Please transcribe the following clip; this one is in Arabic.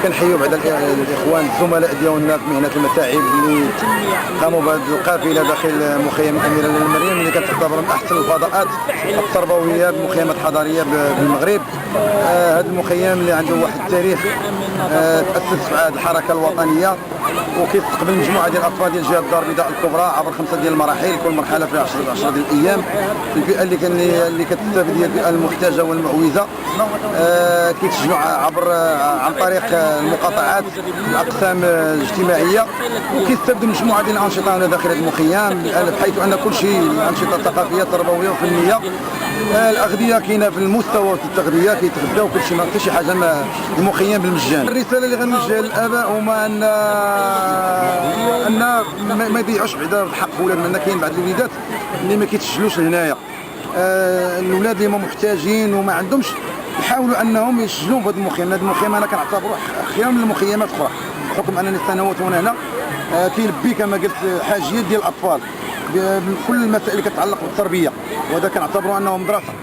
كنحيوا بعد الاخوان الزملاء ديالنا في مهنه المتاعب اللي قاموا بهذه القافله داخل مخيم الاميره المريم اللي كتعتبر من احسن الفضاءات التربويه بالمخيمات الحضاريه بالمغرب. هذا المخيم اللي عنده واحد التاريخ، تاسس في عهد الحركه الوطنيه وكيستقبل مجموعه ديال الاطفال ديال جهه الدار البيضاء الكبرى عبر 5 ديال المراحل، كل مرحله فيها 10 ديال الايام. الفئه اللي كتستافد هي الفئه المحتاجه والمعوزه، كيتشجعوا عن طريق المقاطعات الاقسام الاجتماعيه، وكيستافدوا مجموعه ديال الانشطه هنا داخل هذا المخيم، بحيث ان كل شيء الانشطه الثقافيه التربويه والفنيه الاغذيه كاينه في المستوى التغذيه، كيتغداو كل شيء، ما حتى شي حاجه المخيم بالمجان. الرساله اللي غنوجهها للاباء هما ان ما يضيعوش بعدا حق ولادنا، ان كاين بعض الوليدات اللي ما كيتسجلوش هنايا. الاولاد اللي هما محتاجين وما عندهمش يحاولوا انهم يسجلوا في هذا المخيم. هذا المخيم انا كنعتبروه خير من المخيمات الاخرى بحكم انني سنوات وانا هنا، كيلبي كما قلت حاجيات ديال الاطفال بكل المسائل اللي كتعلق بالتربيه، وهذا كنعتبروه انه مدرسه.